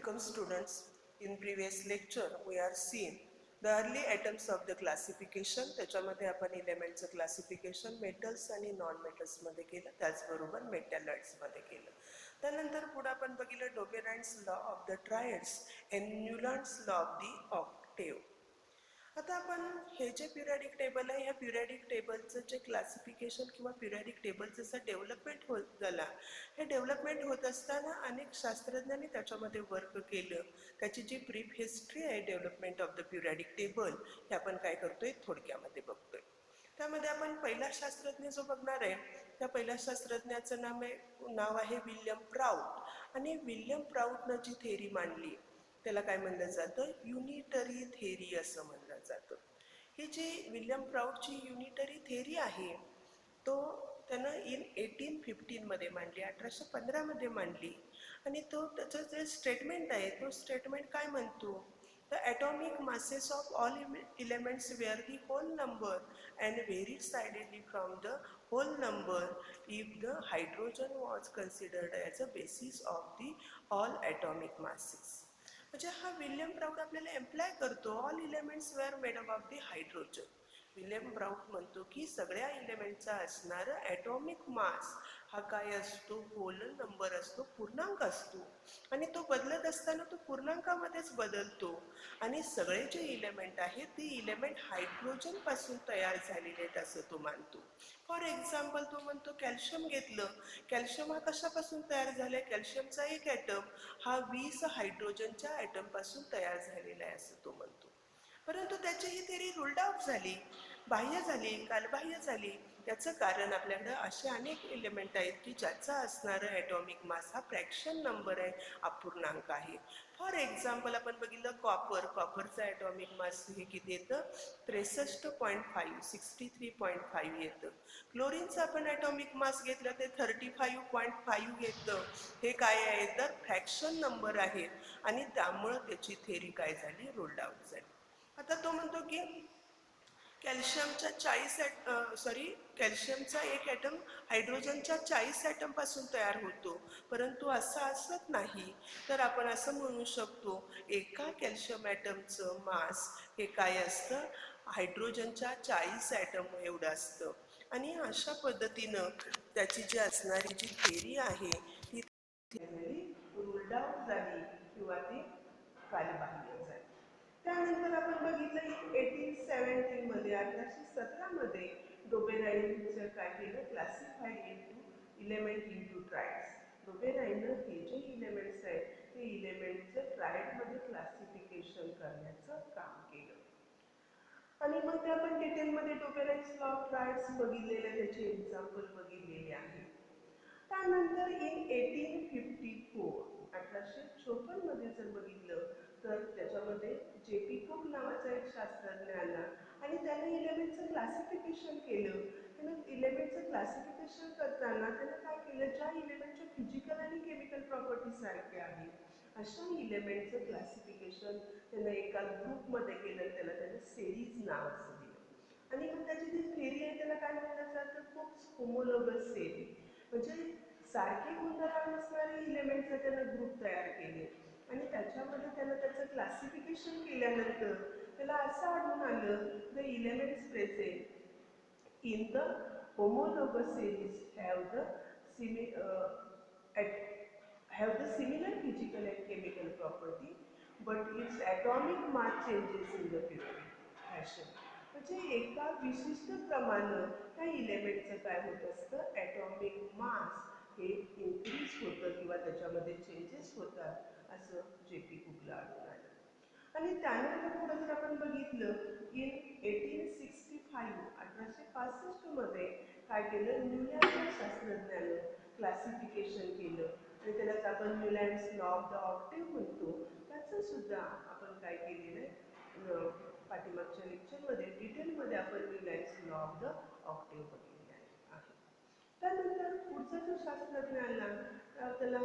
Welcome students. In previous lecture we are seeing the early items of the classification. त्याच्यामध्ये आपण एलिमेंटचं classification metals आणि non metals मध्ये केलं, त्याचबरोबर मेटॅलॉइड्स मध्ये केलं. त्यानंतर पुढे आपण बघितलं Dobereiner's law of the triads and Newlands law of the octave. आता आपण हे जे पिरियडिक टेबल आहे, या पिरियडिक टेबलचं जे क्लासिफिकेशन किंवा पिरियडिक टेबल जसं डेव्हलपमेंट होत झाला, हे डेव्हलपमेंट होत असताना अनेक शास्त्रज्ञांनी त्याच्यामध्ये वर्क केलं. त्याची जी ब्रीफ हिस्ट्री आहे development of the periodic table हे आपण काय करतोय थोडक्यामध्ये बघतोय. त्यामध्ये आपण पहिला शास्त्रज्ञ जो बघणार आहे, त्या पहिल्या शास्त्रज्ञाचं नाव आहे विल्यम प्राउट. आणि विल्यम प्राउटनं जी थेरी मांडली त्याला काय म्हणलं जातं, युनिटरी थेरी असं म्हणलं जातं. ही जी विल्यम प्राउटची युनिटरी थेरी आहे तो त्यानं इन 1815 मध्ये मांडली, 1815 मध्ये मांडली. आणि तो त्याचं जे स्टेटमेंट आहे तो स्टेटमेंट काय म्हणतो, the atomic masses of all elements were the whole number and varied decidedly from the whole number if the hydrogen was considered as a basis of the all atomic masses. म्हणजे हा William Prout आपल्याला employ करतो all elements were made up of the hydrogen. William Prout म्हणतो की सगळ्या एलिमेंटचा असणारं atomic mass हा काय असतो, होल नंबर असतो, पूर्णांक असतो. आणि तो बदलत असताना तो पूर्णांकामध्येच बदलतो. आणि सगळे जे इलेमेंट आहेत ते इलेमेंट हायड्रोजन पासून तयार झालेले आहेत असं तो मानतो. फॉर एक्झाम्पल तो म्हणतो कॅल्शियम घेतलं, कॅल्शियम हा कशापासून तयार झालाय, कॅल्शियमचा एक ॲटम हा 20 हायड्रोजनच्या ॲटम पासून तयार झालेला आहे असं तो म्हणतो. परंतु त्याची ही थेरी रुल्ड आउट झाली, बाह्य झाली, कालबाह्य झाली. त्याचं कारण आपल्याकडे असे अनेक एलिमेंट आहेत की ज्याचा असणारं ॲटॉमिक मास हा फ्रॅक्शन नंबर आहे, अपूर्णांक आहे. फॉर एक्झाम्पल आपण बघितलं कॉपर, कॉपरचा ॲटॉमिक मास हे किती येतं, 63.5, 63.5 येतं. क्लोरीनचं आपण ॲटॉमिक मास घेतलं ते 35.5 येतं. हे काय आहे तर फ्रॅक्शन नंबर आहेत आणि त्यामुळं त्याची थेरी काय झाली, रुल्ड आउट झाली. आता तो म्हणतो की कॅल्शियमचा कॅल्शियमचा एक ॲटम हायड्रोजनच्या 40 ॲटम पासून तयार होतो. परंतु असं असत नाही. तर आपण असं म्हणू शकतो एका कॅल्शियम ॲटमचं मास हे काय असतं, हायड्रोजनच्या 40 ॲटम एवढं असतं. आणि अशा पद्धतीनं त्याची जी असणारी जी थेरी आहे ती रुल्ड आउट झाली किंवा ती कालबाह्य झाली. त्यानंतर आपण बघितलं की 1817 मध्ये 1817 मध्ये डोबेराइनचं काय केलं, classified into element into triads. डोबेराइननं हे जे इलेमेंट्स आहेत ते इलेमेंटचं ट्रायडमध्ये क्लासिफिकेशन करण्याचं काम केलं. आणि मग ते आपण डिटेलमध्ये डोबेराइन्स लॉ ऑफ ट्रायड्स बघितलेले, त्याचे एक्झाम्पल बघितलेले आहे. त्यानंतर इन 1854 1854 मध्ये जर बघितलं तर त्याच्यामध्ये जे.पी. कुक नावाचा एक शास्त्रज्ञ आला आणि त्याने इलेमेंटचं क्लासिफिकेशन केलं. त्यानं इलेमेंटचं क्लासिफिकेशन करताना त्यानं काय केलं, ज्या इलेमेंटच्या फिजिकल आणि केमिकल प्रॉपर्टी सारख्या आहेत अशा इलेमेंटचं क्लासिफिकेशन त्यानं एका ग्रुपमध्ये केलं, त्यानं सेरीज नाव असं दिलं. आणि मग त्याची जी थेरी आहे त्याला काय म्हणलं जातं, कुक्स होमोलोगस थेरी. म्हणजे सारखे गुणधर्म असणारे इलेमेंटचे त्यानं ग्रुप तयार केले आणि त्याच्यामध्ये त्यानं त्याचं क्लासिफिकेशन केल्यानंतर त्याला असं आढळून आलं, the elements present in the homologous series have the similar physical and chemical property, but its atomic mass changes in the fashion. म्हणजे एका विशिष्ट प्रमाणात त्या इलेमेंटचं काय होत असतं, ॲटॉमिक मास हे इन्क्रीज होतं किंवा त्याच्यामध्ये चेंजेस होतात असं जे.पी. कुकला आढळून आलं. आणि त्यानंतर पुढे जर आपण बघितलं इन 1865 1865 मध्ये काय केलं, न्यूलँड शास्त्रज्ञानं क्लासिफिकेशन केलं आणि त्यालाच आपण Newlands law of the octave म्हणतो. त्याचं सुद्धा आपण काय केलेलं आहे, पाठीमागच्या लेक्चरमध्ये डिटेलमध्ये आपण Newlands law of the octave बघितले आहे. त्यानंतर पुढचा जो शास्त्रज्ञ आला त्याला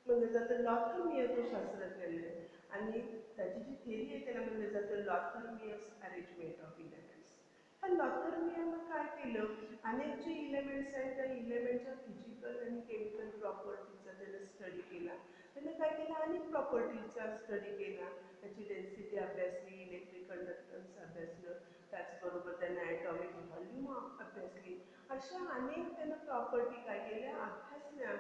म्हणलं जातं लॉथरमियर तो शास्त्रज्ञ आहे आणि त्याची जी थेरी आहे त्याला म्हणलं जातं लॉथरमियर्स अरेंजमेंट ऑफ इलेमेंट्स. ह्या लॉथरमियरनं काय केलं, अनेक जे इलेमेंट्स आहेत त्या इलेमेंटच्या फिजिकल आणि केमिकल प्रॉपर्टीचा त्यानं स्टडी केला. त्याने काय केलं, अनेक प्रॉपर्टीचा स्टडी केला, त्याची डेन्सिटी अभ्यासली, इलेक्ट्रिक कंडक्टन्स अभ्यासलं, त्याचबरोबर त्यांना ॲटॉमिक व्हॉल्यूम अभ्यासली. अशा अनेक त्यानं प्रॉपर्टी काय केल्या, अभ्यासल्या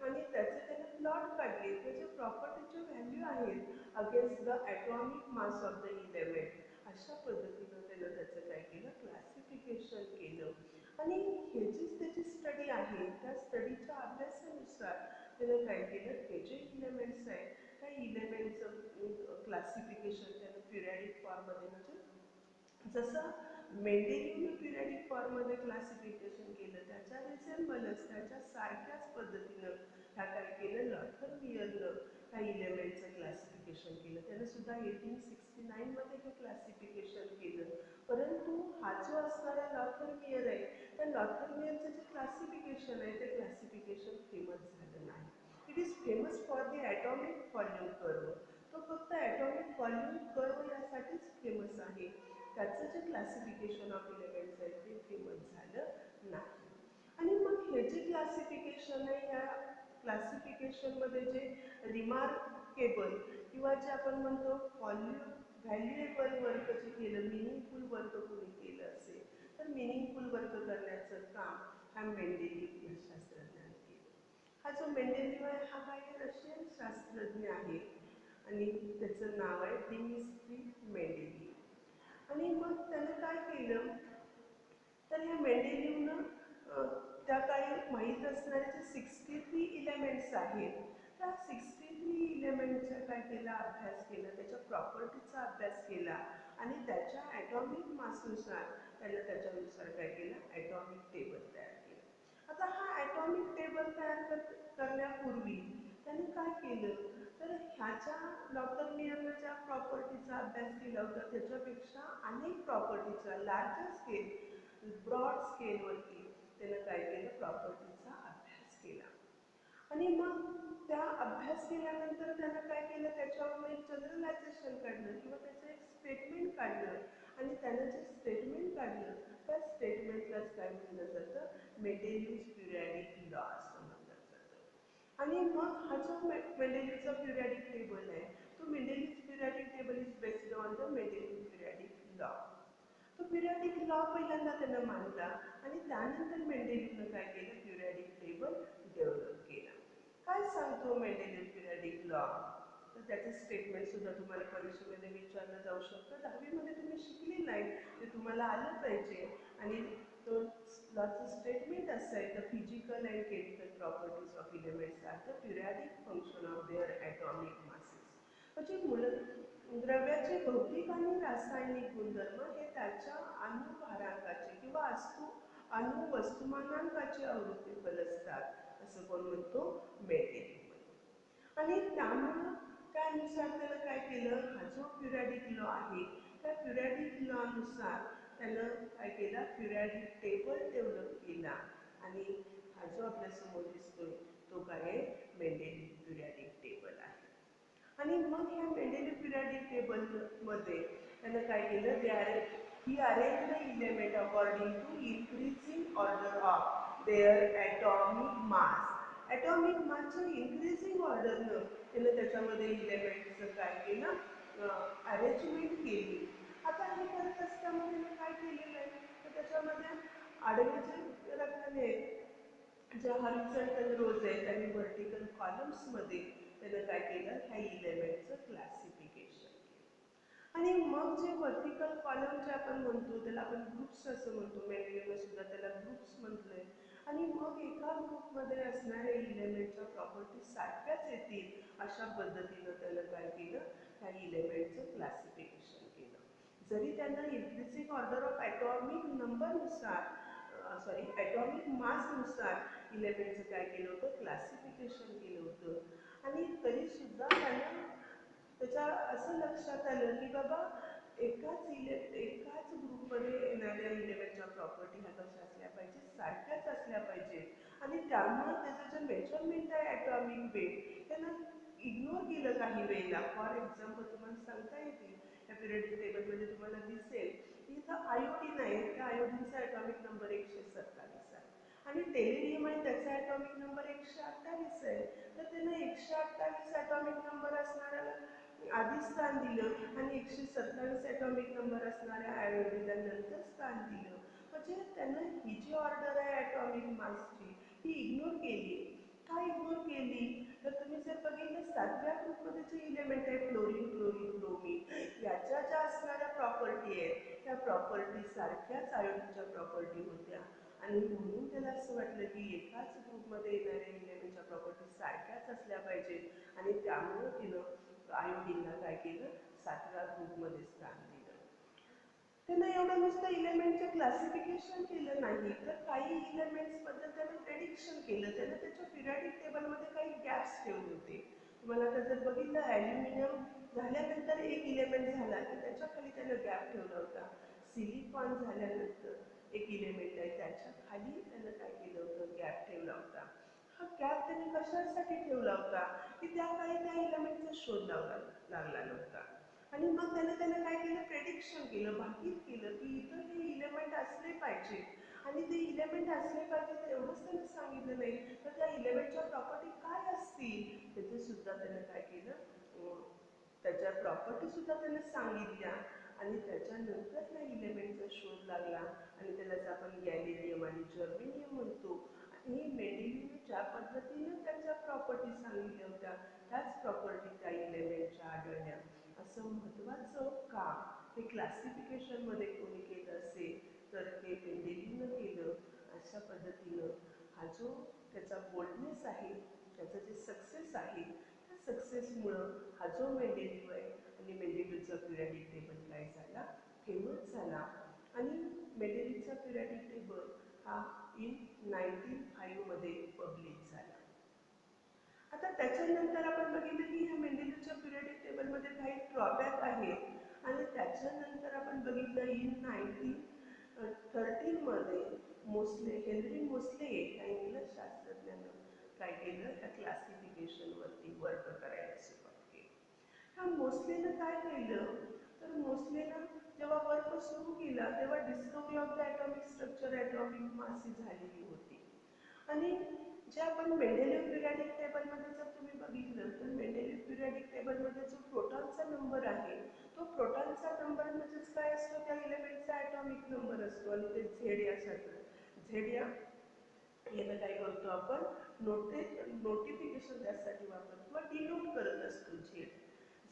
आणि त्याचे त्यानं प्लॉट काढले. त्याच्या प्रॉपर्टीच्या व्हॅल्यू आहेत against the atomic mass of the element. अशा पद्धतीनं त्यानं त्याचं काय केलं, क्लासिफिकेशन केलं. आणि ह्याचीच त्याची स्टडी आहे. त्या स्टडीच्या अभ्यासानुसार त्यानं काय केलं, हे जे इलेमेंट्स आहेत त्या इलेमेंटचं क्लासिफिकेशन त्यानं पिरियडिक फॉर्ममध्ये, म्हणजे जसं मेंडेलिव्हनं पिरियडिक फॉर्ममध्ये क्लासिफिकेशन केलं, त्याच्या रिसेम्बलन्स त्याच्या सारख्याच पद्धतीनं ह्या काय केलं, लॉथरमियरनं ह्या इलेमेंटचं क्लासिफिकेशन केलं. त्यानं सुद्धा 1869मध्ये हे क्लासिफिकेशन केलं. परंतु हा जो असणारा लॉथरमियर आहे, त्या लॉथरमियरचं जे क्लासिफिकेशन आहे ते क्लासिफिकेशन फेमस झालं नाही. It is famous for the atomic volume curve. तो फक्त ॲटॉमिक व्हॉल्यूम कर्व यासाठीच फेमस आहे. त्याचं जे क्लासिफिकेशन ऑफ इलेमेंट्स आहे ते फेमस झालं नाही. आणि मग हे जे क्लासिफिकेशन आहे, ह्या क्लासिफिकेशनमध्ये जे रिमार्केबल किंवा जे आपण म्हणतो व्हॅल्युएबल वर्क जे केलं, मिनिंगफुल वर्क कोणी केलं असेल, तर मिनिंगफुल वर्क करण्याचं काम ह्या मेंडेलिव्ह या शास्त्रज्ञाने केलं. हा जो मेंडेलिव्ह आहे हा काय रशियन शास्त्रज्ञ आहे आणि त्याचं नाव आहे डिमित्री मेंडेलिव्ह. आणि मग त्यानं काय केलं, तर ह्या मेंडेलिव्हनं त्या काळी माहीत असणारे जे 63 इलेमेंट्स आहेत, त्या 63 इलेमेंटचा काय केला, अभ्यास केला, त्याच्या प्रॉपर्टीचा अभ्यास केला आणि त्याच्या ॲटॉमिक मासनुसार त्यानं त्याच्यानुसार काय केलं, ॲटॉमिक टेबल तयार केलं. आता हा ॲटॉमिक टेबल तयार करण्यापूर्वी त्यांनी काय केलं, तर ह्याच्या लॉथरमियरनं ज्या प्रॉपर्टीचा अभ्यास केला होता त्याच्यापेक्षा अनेक प्रॉपर्टीचा लार्जर स्केल, ब्रॉड स्केलवरती त्यानं काय केलं, प्रॉपर्टीचा अभ्यास केला. आणि मग त्या अभ्यास केल्यानंतर त्यानं काय केलं, त्याच्यावर एक जनरलायझेशन काढलं किंवा त्याचं एक स्टेटमेंट काढलं. आणि त्यानं जे स्टेटमेंट काढलं त्या स्टेटमेंटलाच काय म्हटलं जातं, मेंडेलिव्हज पिरियडिक लॉ असं म्हटलं जातं. आणि मग हा जो मेंडेलिव्हचा पिरियडिक टेबल आहे, तो Mendeleev periodic table is based on the Mendeleev periodic law. तो पिरियडिक लॉ पहिल्यांदा त्यानं मांडला आणि त्यानंतर मेंडेलिव्हनं काय केलं, पिरियडिक टेबल डेव्हलप केला. काय सांगतो मेंडेलिव्ह पिरियडिक लॉ, तर त्याचं स्टेटमेंट सुद्धा तुम्हाला परीक्षेमध्ये विचारलं जाऊ शकतं. 10वीमध्ये तुम्ही शिकलेलं आहे, ते तुम्हाला आलं पाहिजे. आणि तो लॉचं स्टेटमेंट असं आहे, the physical and chemical properties of elements are the periodic function of their atomic masses. म्हणजे द्रव्याचे भौतिक आणि रासायनिक गुणधर्म हे त्याच्या अणुभारांकाचे किंवा अणुवस्तुमानांकाचे आवृत्तीफल असतात असं कोण म्हणतो, मेंडेलिव्ह म्हणतो. आणि त्यामुळं त्यानुसार त्यानं काय केलं, हा जो पिरियडिक लॉ आहे त्या पिरियडिक लॉनुसार त्यानं काय केला, पिरियडिक टेबल डेव्हलप केला. आणि हा जो आपल्यासमोर दिसतोय तो काय आहे, मेंडेलिव्ह पिरियडिक टेबल आहे. आणि मग ह्या मेंडेलिव्ह पिरियडिक टेबलमध्ये त्यानं काय केलं, he arrange the element according to increasing order of their atomic mass. Atomic मासच्या इन्क्रीजिंग ऑर्डरनं त्यानं त्याच्यामध्ये इलेमेंटचं काय केलं, अरेंजमेंट केली. आता हे करत असताना त्यानं काय केलेलं आहे, तर त्याच्यामध्ये आडवे जे रकाने ज्या हॉरिझॉन्टल रोज आहेत आणि व्हर्टिकल कॉलम्समध्ये त्यानं काय केलं, ह्या इलेमेंटचं क्लासिफिकेशन केलं. आणि मग जे व्हर्टिकल कॉलम जे आपण म्हणतो त्याला आपण ग्रुप्स असं म्हणतो, मेंडेलिव्हने सुद्धा त्याला ग्रुप्स म्हटलंय. आणि मग एका ग्रुपमध्ये असणाऱ्या इलेमेंटच्या प्रॉपर्टीज सारख्याच येतील अशा पद्धतीनं त्यानं काय केलं, ह्या इलेमेंटचं क्लासिफिकेशन केलं. जरी त्यांना इन्क्रीजिंग ऑर्डर ऑफ ॲटॉमिक नंबरनुसार ॲटॉमिक मासनुसार इलेमेंटचं काय केलं होतं, क्लासिफिकेशन केलं होतं. आणि तरीसुद्धा त्यानं त्याच्या असं लक्षात आलं की बाबा एकाच ग्रुपमध्ये येणाऱ्या इलेमेंटच्या प्रॉपर्टी ह्या कशा असल्या पाहिजे, सारख्याच असल्या पाहिजेत. आणि त्यामुळं त्याचं जे मेजरमेंट आहे ॲटॉमिक वेट त्यानं इग्नोर केलं काही वेळेला. फॉर एक्झाम्पल तुम्हाला सांगता येतील, या पिरियडिक टेबलमध्ये तुम्हाला दिसेल की इथं आयोडीन आहे, त्या आयोडीनचा ॲटॉमिक नंबर 127 आहे. आणि टेलिडियम आहे त्याचा ॲटॉमिक नंबर 128 आहे. तर त्यानं 128 ॲटॉमिक नंबर असणाऱ्याला आधी स्थान दिलं आणि 127 ॲटॉमिक नंबर असणाऱ्या आयोडीनला नंतर स्थान दिलं. म्हणजे त्यानं ही जी ऑर्डर आहे ॲटॉमिक मासची ही इग्नोर केली. का इग्नोर केली? तर तुम्ही जर बघितलं 7व्या ग्रुपमध्ये जे इलेमेंट आहे फ्लोरीन, क्लोरीन, ब्रोमीन याच्या ज्या असणाऱ्या प्रॉपर्टी आहेत त्या प्रॉपर्टी सारख्याच आयोडीनच्या प्रॉपर्टी होत्या आणि म्हणून त्याला असं वाटलं की एकाच ग्रुपमध्ये येणाऱ्या इलेमेंटच्या प्रॉपर्टी सारख्याच असल्या पाहिजेत आणि त्यामुळं तिनं आयोडीनला काय केलं 7व्या ग्रुपमध्ये स्थान दिलं. त्यानं एवढं नुसतं इलेमेंटचं क्लासिफिकेशन केलं नाही तर काही इलेमेंट्सबद्दल त्यानं प्रेडिक्शन केलं. त्यानं त्याच्या पिरियडिक टेबलमध्ये काही गॅप्स ठेवले होते. तुम्हाला आता जर बघितलं ॲल्युमिनियम झाल्यानंतर एक इलेमेंट झाला की त्याच्या खाली त्यानं गॅप ठेवला होता. सिलिकॉन झाल्यानंतर एक इलेमेंट आहे त्याच्या खाली त्यानं काय केलं होतं गॅप ठेवला होता. हा गॅप त्याने कशासाठी ठेवला होता की त्या काळी त्या इलेमेंटचा शोध लागला नव्हता आणि मग त्यानं काय केलं प्रेडिक्शन केलं भाकीत केलं की इथं हे इलेमेंट असले पाहिजे आणि ते इलेमेंट असले पाहिजे एवढंच त्यानं सांगितलं नाही तर त्या इलेमेंटच्या प्रॉपर्टी काय असतील त्याचं सुद्धा त्यानं काय केलं त्याच्या प्रॉपर्टी सुद्धा त्यानं सांगितल्या आणि त्याच्यानंतर त्या इलेमेंटचा शोध लागला आणि त्यालाच आपण गॅलिलियम आणि जर्मेनियम म्हणतो. आणि मेंडेलियनने ज्या पद्धतीनं त्यांच्या प्रॉपर्टी सांगितल्या होत्या त्याच प्रॉपर्टी त्या इलेमेंटच्या आढळल्या. असं महत्त्वाचं काम हे क्लासिफिकेशनमध्ये कोणी केलं असेल तर हे मेंडेलियननं केलं. अशा पद्धतीनं हा जो त्याचा बोल्डनेस आहे त्याचं जे सक्सेस आहे त्या सक्सेसमुळं हा जो मेंडेलिव्ह आहे आणि मेंडेलिव्हचा पिरियडिक टेबल काय झाला फेमस झाला आणि मेंडेलिव्हचा पिरियडिक टेबल हा इन 1905 मध्ये पब्लिश झाला. आता त्याच्यानंतर आपण बघितलं की ह्या मेंडेलिव्हच्या पिरियडिक टेबलमध्ये काही ड्रॉबॅक आहेत आणि त्याच्यानंतर आपण बघितलं इन 1913 मध्ये हेनरी मोस्ले या इंग्लिश शास्त्रज्ञानं काय केलं त्या क्लासिफिकेशनवरती वर्क करायला सुरुवात केली. ह्या मोस्लेनं काय केलं तर मोस्लेनं जेव्हा वर्क सुरू केला तेव्हा discovery of the atomic structure atomic mass ही झालेली होती आणि जे आपण मेंडेलिव्ह पिरियडिक टेबलमध्ये जर तुम्ही बघितलं तर मेंडेलिव्ह पिरियडिक टेबलमध्ये जो प्रोटॉनचा नंबर आहे तो प्रोटॉनचा नंबर म्हणजेच काय असतो त्या इलेमेंटचा ॲटॉमिक नंबर असतो आणि ते झेड यासारखं झेड या याला काय करतो आपण नोटिफिकेशन त्यासाठी वापरतो किंवा डिनोट करत असतो झेड.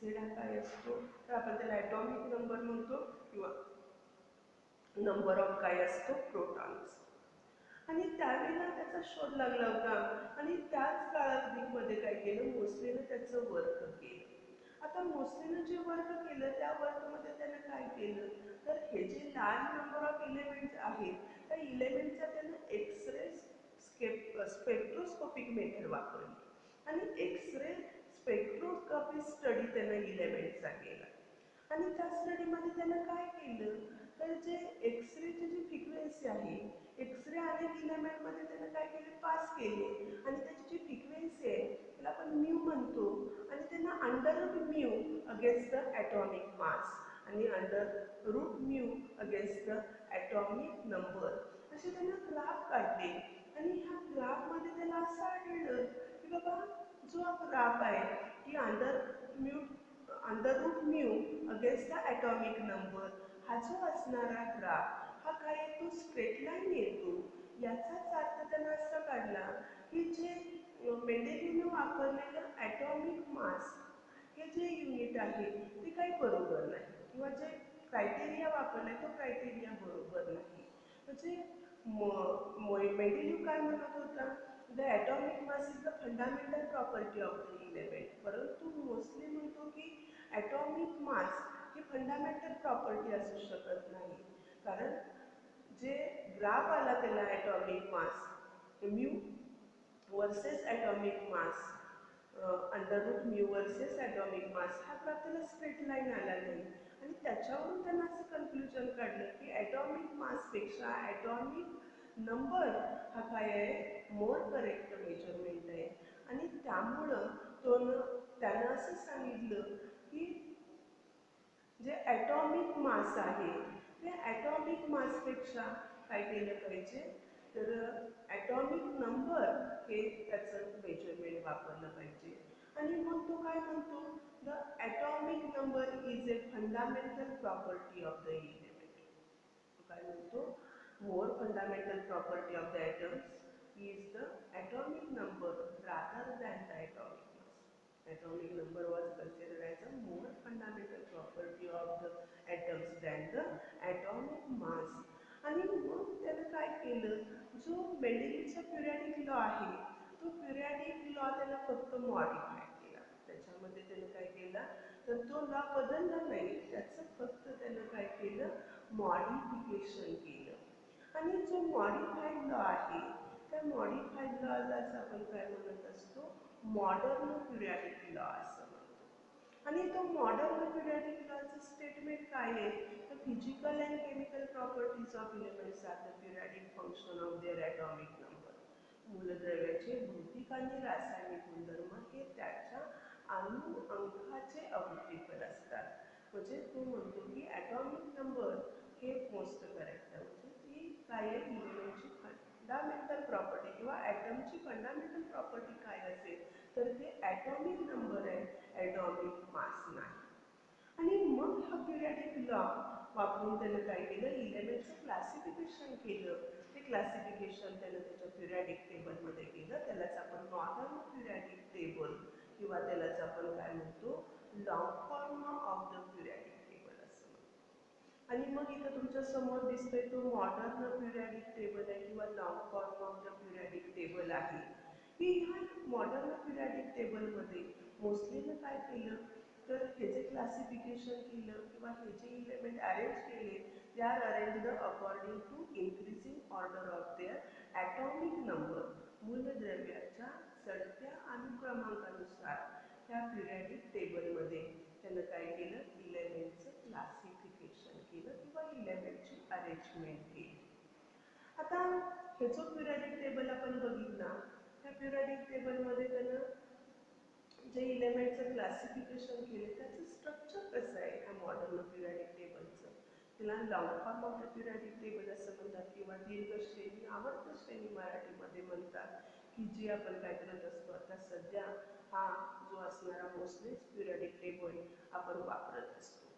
झेड हा काय असतो तर आपण त्याला ॲटॉमिक नंबर म्हणतो किंवा नंबर ऑफ काय असतो प्रोटॉन्स. आणि त्यावेळेला त्याचा शोध लागला होता आणि त्याच कालावधीमध्ये काय केलं मोस्लेनं त्याचं वर्क केलं. आता मोस्लेनं जे वर्क केलं त्या वर्कमध्ये त्यानं काय केलं तर हे जे लार्ज नंबर ऑफ इलेमेंट्स आहेत त्या इलेमेंटचा त्यानं एक्सरे स्पेक्ट्रोस्कोपिक मेथड वापरली आणि एक्सरे स्पेक्ट्रोस्कोपी स्टडी त्यानं इलेमेंटचा केला आणि त्या स्टडीमध्ये त्यानं काय केलं तर जे एक्सरेची जी फ्रिक्वेन्सी आहे एक्सरे अनेक इलेमेंटमध्ये त्यानं काय केले पास केले आणि त्याची जी फ्रिक्वेन्सी आहे त्याला आपण म्यू म्हणतो आणि त्यांना under root mu against the atomic mass आणि under root mu against the atomic number असे त्यानं ग्राफ काढले आणि ह्या ग्राफमध्ये त्याला असं आढळलं की बाबा जो हा ग्राफ आहे की under root mu against the atomic number हा जो असणारा ग्राफ हा काय येतो स्ट्रेट लाईन येतो. याचाच अर्थ त्यानं असा काढला की जे मेंडेलिव्हनं वापरलेलं ॲटॉमिक मास हे जे युनिट आहे ते काही बरोबर नाही किंवा जे क्रायटेरिया वापरलाय तो क्रायटेरिया बरोबर नाही. म्हणजे मेंडेलिव्ह काय म्हणत होता the atomic mass is the fundamental property of the element परंतु मोस्टली म्हणतो की ॲटॉमिक मास ही फंडामेंटल प्रॉपर्टी असू शकत नाही कारण जे ग्राफ आला त्याला atomic mass mu versus atomic mass under root mu versus atomic mass हा ग्राफ त्याला स्ट्रेट लाईन आला नाही आणि त्याच्यावरून त्यांना असं कन्क्ल्युजन काढलं की ॲटॉमिक मासपेक्षा ॲटॉमिक नंबर हा काय आहे मोर करेक्ट मेजरमेंट आहे आणि त्यामुळं त्यानं असं सांगितलं की जे ॲटॉमिक मास आहे ते ॲटॉमिक मासपेक्षा काय केलं पाहिजे तर ॲटॉमिक नंबर हे त्याचं मेजरमेंट वापरलं पाहिजे. आणि मग तो काय म्हणतो, the atomic number is a fundamental property of the element. तो काय म्हणतो, more fundamental property of the atoms is the atomic number rather than the atomic mass. Atomic number was considered as a more fundamental property of the atoms than the atomic mass. आणि मग त्यानं काय केलं, जो मेंडेलीचा periodic law आहे तो periodic law त्यानं फक्त मॉडिफाय केला. त्याच्यामध्ये त्यानं काय केला, तर तो लॉ बदलला नाही, त्याचं फक्त त्यानं काय केलं, मॉडिफिकेशन केलं. आणि जो मॉडिफाईड लॉ आहे त्या मॉडिफाईड लॉलाच आपण काय म्हणत असतो, मॉडर्न पिरियडिक लॉ असं म्हणतो. आणि तो मॉडर्न पिरियडिक लॉचं स्टेटमेंट काय आहे, तर physical and chemical properties of elements are the periodic function of their atomic number. मूलद्रव्याचे भौतिक आणि रासायनिक गुणधर्म हे त्याच्या अणु अंकाचे अवतीफल असतात. म्हणजे तो म्हणतो की ॲटॉमिक नंबर हे मोस्ट करेक्ट आहे. म्हणजे ती काय आहे, इलेमेंटची फंडामेंटल प्रॉपर्टी किंवा ॲटमची फंडामेंटल प्रॉपर्टी काय असेल तर ते ॲटॉमिक नंबर आहे, ॲटॉमिक मास नाही. आणि मग हा पिरियडिक लॉ वापरून त्यानं काय केलं, इलेमेंटचं क्लासिफिकेशन केलं. ते क्लासिफिकेशन त्यानं त्याच्या पिरियडिक टेबलमध्ये केलं. त्यालाच आपण मॉडर्न पिरियडिक टेबल किंवा त्यालाच आपण काय म्हणतो, long form of the periodic table असं म्हणतो. आणि मग इथं तुमच्या समोर दिसतोय तो मॉडर्न पिरियडिक टेबल आहे किंवा long form of the periodic table आहे. की ह्या मॉडर्न पिरियडिक टेबलमध्ये मोस्टलीनं काय केलं, तर हे जे क्लासिफिकेशन केलं किंवा हे जे इलेमेंट अरेंज केले, they are arranged according to increasing order of their atomic number. मूलद्रव्याच्या चढत्या अनुक्रमांकानुसार ह्या पिरियडिक टेबलमध्ये त्यानं काय केलं, इलेमेंटचं क्लासिफिकेशन केलं किंवा इलेमेंटची अरेंजमेंट केली. आता हे जो पिरियडिक टेबल आपण बघितला, त्या पिरियडिक टेबलमध्ये त्यानं जे इलेमेंटचं क्लासिफिकेशन केले त्याचं स्ट्रक्चर कसं आहे ह्या मॉडर्न पिरियडिक टेबलचं. तिला long form of the periodic table असं म्हणतात किंवा दीर्घ श्रेणी आवर्त श्रेणी मराठीमध्ये म्हणतात, की जी आपण काय करत असतो आता सध्या हा जो असणारा मोस्टलीच पिरियडिक टेबल आपण वापरत असतो.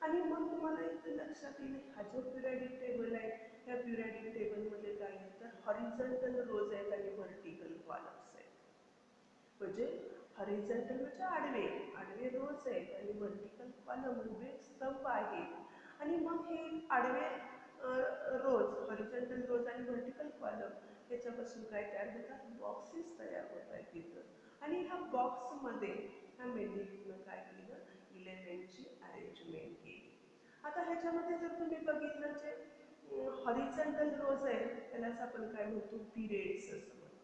आणि मग तुम्हाला इथं लक्षात येईल, हा जो पिरियडिक टेबल आहे त्या पिरियडिक टेबलमध्ये काय आहे तर हॉरिझॉन्टल रोज आहेत आणि व्हर्टिकल कॉलम्स आहेत. म्हणजे हॉरिझॉन्टल म्हणजे आडवे आडवे रोज आहेत आणि व्हर्टिकल कॉलम उभे स्तंभ आहेत. आणि मग हे आडवे रोज, हॉरिझॉन्टल रोज आणि व्हर्टिकल कॉलम याच्यापासून काय तयार होतात, बॉक्सेस तयार होत आहेत तिथं. आणि ह्या बॉक्समध्ये ह्या मेंडेलीनं काय केलं, इलेमेंटची अरेंजमेंट केली. आता ह्याच्यामध्ये जर तुम्ही बघितलं जे हॉरिझॉन्टल रोज आहे त्यालाच आपण काय म्हणतो, पिरियड्स असं म्हणतो.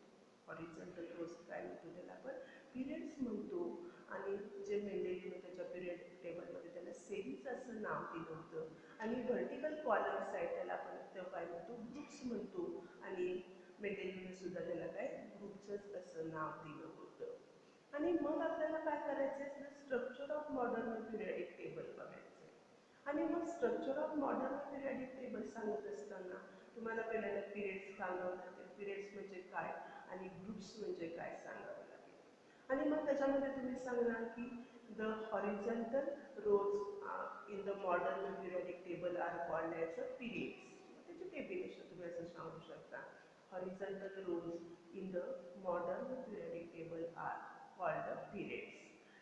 हॉरिझॉन्टल रोज काय म्हणतो त्याला आपण पिरियड्स म्हणतो. आणि जे मेंडेलीनं त्याच्या पिरियड टेबलमध्ये त्याला सेरीज असं नाव दिलं होतं. आणि व्हर्टिकल कॉलम्स आहेत त्याला आपण काय म्हणतो, ग्रुप्स म्हणतो. आणि मेंडेलीनं सुद्धा त्याला काय ग्रुपचंच असं नाव दिलं होतं. आणि मग आपल्याला काय करायचं आहे, structure of modern periodic table बघायचं आहे. आणि मग structure of modern periodic table सांगत असताना तुम्हाला पहिल्यांदा पिरियड्स सांगावं लागेल, पिरियड्स म्हणजे काय आणि ग्रुप्स म्हणजे काय सांगावं लागेल. आणि मग त्याच्यामध्ये तुम्ही सांगणार की the horizontal rows in the modern periodic table are called as a periods. त्याची डेफिनेशन तुम्ही असं सांगू शकता, horizontal rows in the modern periodic table are called periods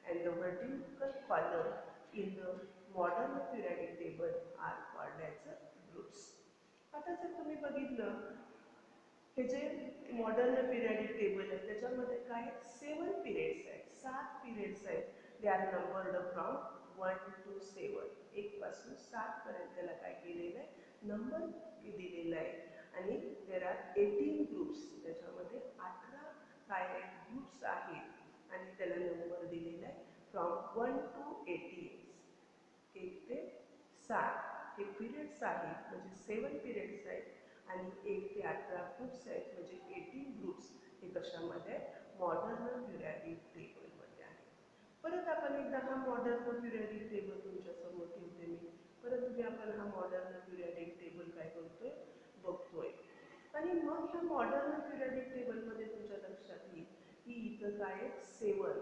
and the vertical column in the modern periodic table are called as groups. आता जर तुम्ही बघितलं हे जे मॉडर्न पिरियडिक टेबल आहे त्याच्यामध्ये काय 7 पिरियड्स आहेत, 7 पिरियड्स आहेत. They are numbered from 1 to 7, 1 पासून 7 पर्यंत त्याला काय केलेलं आहे, नंबर दिलेला आहे. आणि देर आर 18 ग्रुप्स, त्याच्यामध्ये 18 काय ग्रुप्स आहेत आणि त्याला नंबर दिलेला आहे फ्रॉम 1 to 18, 1 ते 7 हे पिरियड्स आहेत. म्हणजे 7 पिरियड्स आहेत आणि 1 ते 18 ग्रुप्स आहेत, म्हणजे 18 ग्रुप्स हे कशामध्ये मॉडर्न पिरियडिक टेबलमध्ये आहे. परत आपण एकदा हा मॉडर्न पिरियडिक टेबल तुमच्यासमोर ठेवते मी. परत तुम्ही आपण हा मॉडर्न पिरियडिक टेबल काय करतोय, बघतोय. आणि आणि मग ह्या मॉडर्न पिरियडिक टेबलमध्ये तुमच्या लक्षात येईल की इथं काय आहे 7,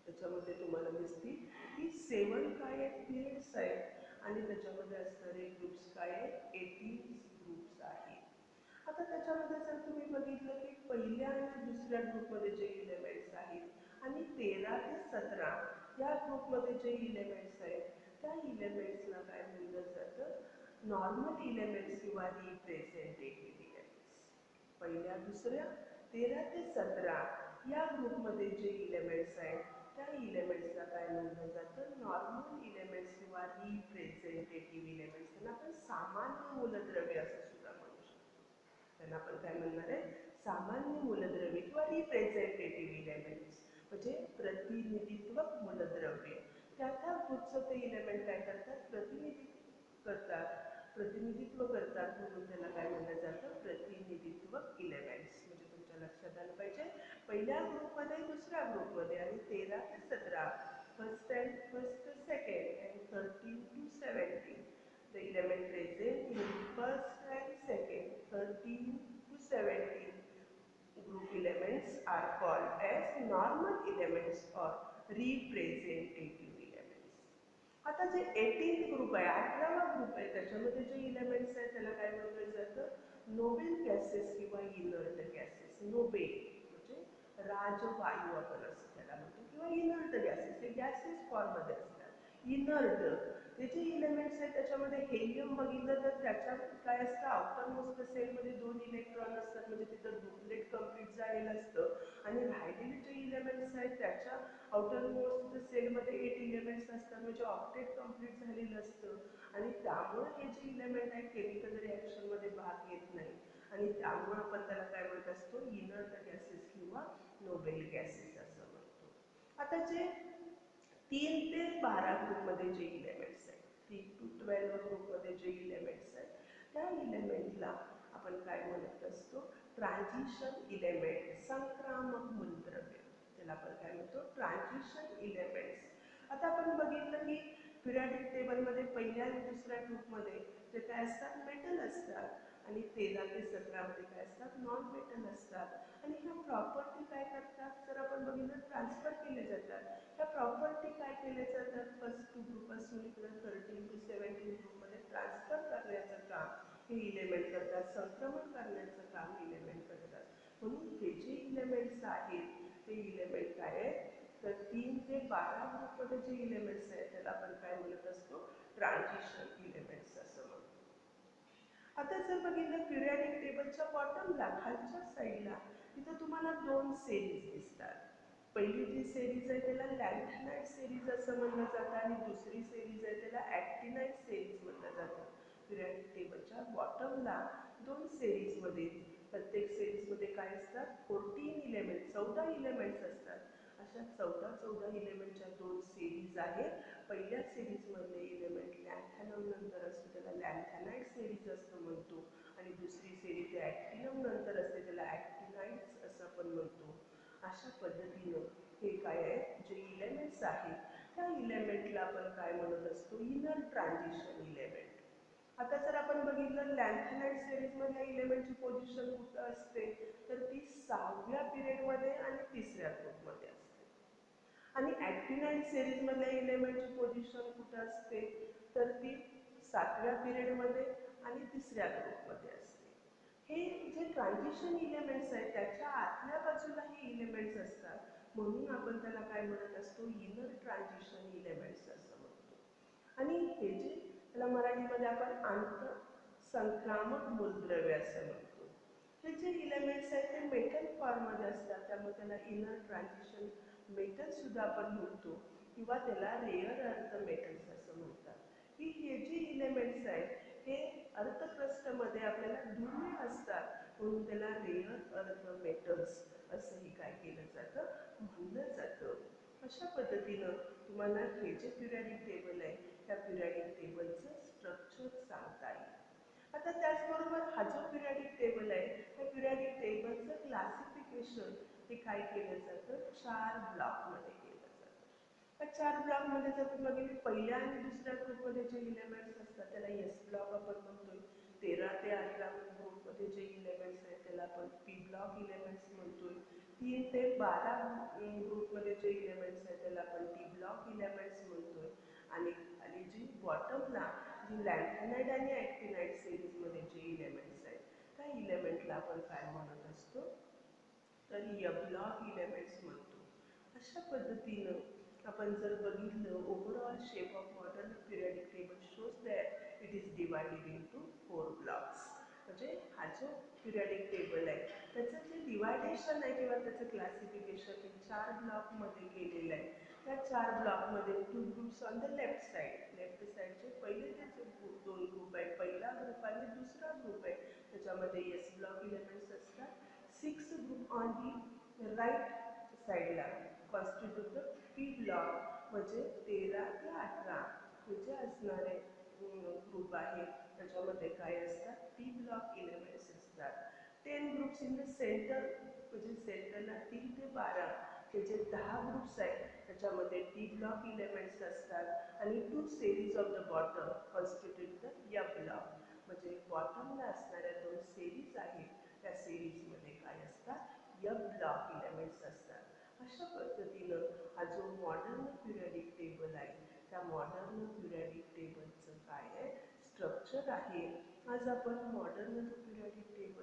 त्याच्यामध्ये तुम्हाला दिसतील की 7 काय आहेत पिरियड्स आहेत आणि त्याच्यामध्ये असणारे ग्रुप्स काय आहेत 18 ग्रुप्स आहेत. आता त्याच्यामध्ये जर तुम्ही बघितलं की पहिल्या आणि दुसऱ्या ग्रुपमध्ये जे इलेमेंट्स आहेत आणि 13 ते 17 या ग्रुपमध्ये जे इलेमेंट्स आहेत त्या इलेमेंट्सला काय म्हणलं जातं नॉर्मल इलेमेंट्स किंवा रिप्रेझेंटेटिव्ह इलेमेंट्स. पहिल्या दुसऱ्या 13 ते 17 या ग्रुपमध्ये जे इलेमेंट्स आहेत त्या इलेमेंट्सला काय म्हणलं जातं नॉर्मल इलेमेंट्स किंवा रिप्रेझेंटेटिव्ह इलेमेंट्स. त्यांना आपण सामान्य मूलद्रव्य असं सुद्धा म्हणू शकतो. त्यांना आपण काय म्हणणार आहे सामान्य मूलद्रव्य किंवा रिप्रेझेंटेटिव्ह इलेमेंट्स म्हणजे प्रतिनिधित्व मूलद्रव्य. त्या त्या ग्रुपचं ते इलेमेंट काय करतात प्रतिनिधित्व करतात म्हणून त्याला काय म्हणलं जातं प्रतिनिधित्व इलेमेंट्स. म्हणजे तुमच्या लक्षात आलं पाहिजे पहिल्या ग्रुपमध्ये दुसऱ्या ग्रुपमध्ये आणि 13 ते 17 first to second and 13 to 17 the element present in first and second 13 to 17 group elements are called as normal elements or representative elements. आता जे 18th ग्रुप आहे 18वा ग्रुप आहे त्याच्यामध्ये जे इलेमेंट्स आहेत त्याला काय म्हटलं जातं नोबेल गॅसेस किंवा इनर्ट गॅसेस. नोबेल म्हणजे राजवायू आपण असं त्याला म्हणतो किंवा इनर्ट गॅसेस हे गॅसेस फॉर्ममध्ये असतात. इनर्ट ते जे इलेमेंट्स आहेत त्याच्यामध्ये हेलियम बघितलं तर त्याच्यात काय असतं आउटर मोस्ट सेलमध्ये 2 इलेक्ट्रॉन असतात म्हणजे तिथं डुप्लेट कंप्लीट झालेलं असतं आणि राहिलेले जे इलेमेंट्स आहेत त्याच्या आउटर मोस्ट सेलमध्ये 8 इलेमेंट्स असतात म्हणजे ऑक्टेट कंप्लीट झालेलं असतं आणि त्यामुळे हे जे इलेमेंट आहे केमिकल रिॲक्शनमध्ये भाग घेत नाही आणि त्यामुळे आपण त्याला काय म्हणत असतो इनर्ट गॅसेस किंवा नोबेल गॅसेस असं म्हणतो. आता जे 3 ते 12 ग्रुपमध्ये जे इलेमेंट्स आहेत 3 to 12 ग्रुपमध्ये जे इलेमेंट्स आहेत त्या इलेमेंटला आपण काय म्हणत असतो ट्रान्झिशन इलेमेंट संक्रामक मूलद्रव्य. त्याला आपण काय म्हणतो ट्रान्झिशन इलेमेंट्स. आता आपण बघितलं की पिरियडिक टेबलमध्ये पहिल्या आणि दुसऱ्या ग्रुपमध्ये जे काय असतात मेटल असतात आणि 13 ते 17 मध्ये काय असतात नॉन मेटल असतात आणि ह्या प्रॉपर्टी काय करतात जर आपण बघितलं ट्रान्सफर केले जातात. ह्या प्रॉपर्टी काय केल्या जातात फर्स्ट टू ग्रुपपासून इकडं 13 to 17 ग्रुपमध्ये ट्रान्सफर करण्याचं काम हे इलेमेंट करतात. संक्रमण करण्याचं काम इलेमेंट करतात. म्हणून हे जे इलेमेंट्स आहेत ते इलेमेंट काय आहेत तर 3 ते 12 ग्रुपमध्ये जे इलेमेंट्स आहेत त्याला आपण काय म्हणत असतो ट्रान्झिशन इलेमेंट्स असं म्हणतो. आता जर बघितलं पिरियडिक टेबलच्या बॉटमला खालच्या साईडला तिथं तुम्हाला 2 सेरीज दिसतात. पहिली जी सेरीज आहे त्याला लॅन्थेनाइट सेरीज असं म्हणलं जातं आणि दुसरी सेरीज आहे त्याला ॲक्टिनाइट सेरीज म्हणलं जातं. पिरियडिक टेबलच्या बॉटमला 2 सेरीजमध्ये प्रत्येक सेरीजमध्ये काय असतात 14 इलेमेंट 14 इलेमेंट्स असतात. अशा 14 इलेमेंटच्या 2 सेरीज आहेत. पहिल्या सेरीजमधले इलेमेंट लॅन्थॅनम नंतर असते त्याला लॅन्थॅनाइट सेरीज असं म्हणतो आणि दुसरी सेरीज ॲक्टिनम नंतर असते त्याला ॲक्टिनाइट्स असं आपण म्हणतो. अशा पद्धतीनं हे काय आहे जे इलेमेंट्स आहेत त्या इलेमेंटला आपण काय म्हणत असतो इनर ट्रान्झिशन इलेमेंट. आता जर आपण बघितलं लॅन्थेनाइट सिरीजमधल्या इलेमेंटची पोझिशन कुठं असते तर ती 6व्या पिरियडमध्ये आणि 3ऱ्या ग्रुपमध्ये असते आणि ॲक्टिनाइट सिरीजमधल्या इलेमेंटची पोझिशन कुठं असते तर ती 7व्या पिरियडमध्ये आणि 3ऱ्या ग्रुपमध्ये असते. हे जे ट्रान्झिशन इलेमेंट्स आहेत त्याच्या आतल्या बाजूला हे इलेमेंट्स असतात म्हणून आपण त्याला काय म्हणत असतो इनर ट्रान्झिशन इलेमेंट्स असं म्हणतो. आणि हे जे त्याला मराठीमध्ये आपण आंतरसंक्रामक मूलद्रव्य असं म्हणतो. हे जे इलेमेंट्स आहेत ते मेटल फॉर्ममध्ये असतात त्यामुळे त्याला इनर ट्रान्झिशन मेटल सुद्धा आपण म्हणतो किंवा त्याला रेअर अर्थ मेटल्स असं म्हणतात. की हे जे इलेमेंट्स आहेत हे अर्थक्रस्टमध्ये आपल्याला दुर्मिळ असतात म्हणून त्याला रेअर अर्थ मेटल्स असंही काय केलं जातं म्हणलं जातं. अशा पद्धतीनं तुम्हाला हे जे पिरियडिक टेबल आहे त्या पिरियडिक टेबलचं स्ट्रक्चर सांगता येईल. आता त्याचबरोबर हा जो पिरियडिक टेबल आहे त्या पिरियडिक टेबलचं क्लासिफिकेशन हे काय केलं जातं 4 ब्लॉकमध्ये केलं जातं. त्या चार ब्लॉकमध्ये जर आपण बघितले पहिल्या आणि दुसऱ्या ग्रुपमध्ये जे इलेमेंट्स असतात त्याला एस ब्लॉक आपण म्हणतोय. 13 ते 18 ग्रुपमध्ये जे इलेमेंट्स आहेत त्याला आपण पी ब्लॉक इलेमेंट्स म्हणतोय. 3 ते 12 ग्रुपमध्ये जे इलेमेंट्स आहेत त्याला आपण टी ब्लॉक इलेमेंट्स म्हणतोय. आणि जी बॉटमला जी लॅन्थेनाइड आणि ॲक्टिनाइड सिरीजमध्ये जे इलेमेंट्स आहेत त्या इलेमेंटला आपण काय म्हणत असतो तर एफ ब्लॉक इलेमेंट्स म्हणतो. अशा पद्धतीनं आपण जर बघितलं overall shape of modern periodic table shows that it is divided into 4 blocks. म्हणजे हा जो पिरियडिक टेबल आहे त्याचं जे डिवायडेशन आहे किंवा त्याचं क्लासिफिकेशन हे 4 ब्लॉकमध्ये केलेलं आहे. त्या 4 ब्लॉकमध्ये 2 ग्रुप्स ऑन द लेफ्ट साईडचे पहिले ते जे 2 ग्रुप आहेत पहिला ग्रुप आणि दुसरा ग्रुप आहे त्याच्यामध्ये एस ब्लॉक इलेमेंट्स असतात. 6 ग्रुप ऑन दी राईट साईडला कॉन्स्टिट्यूट द पी ब्लॉक म्हणजे 13 ते 18 हे जे असणारे ग्रुप आहे त्याच्यामध्ये काय असतात पी ब्लॉक इलेमेंट्स असतात. 10 ग्रुप्स इन द सेंटर म्हणजे सेंटरला 3 ते 12 हे जे 10 ग्रुप्स आहेत त्याच्यामध्ये टी ब्लॉक इलेमेंट्स असतात आणि 2 series of the bottom constitute the F block. म्हणजे बॉटमला असणाऱ्या 2 सेरीज आहेत त्या सिरीजमध्ये काय असतात एफ ब्लॉक इलेमेंट्स असतात. अशा पद्धतीनं हा जो मॉडर्न पिरियडिक टेबल आहे त्या मॉडर्न पिरियडिक टेबलचं काय आहे स्ट्रक्चर आहे. आज आपण मॉडर्न पिरियडिक टेबल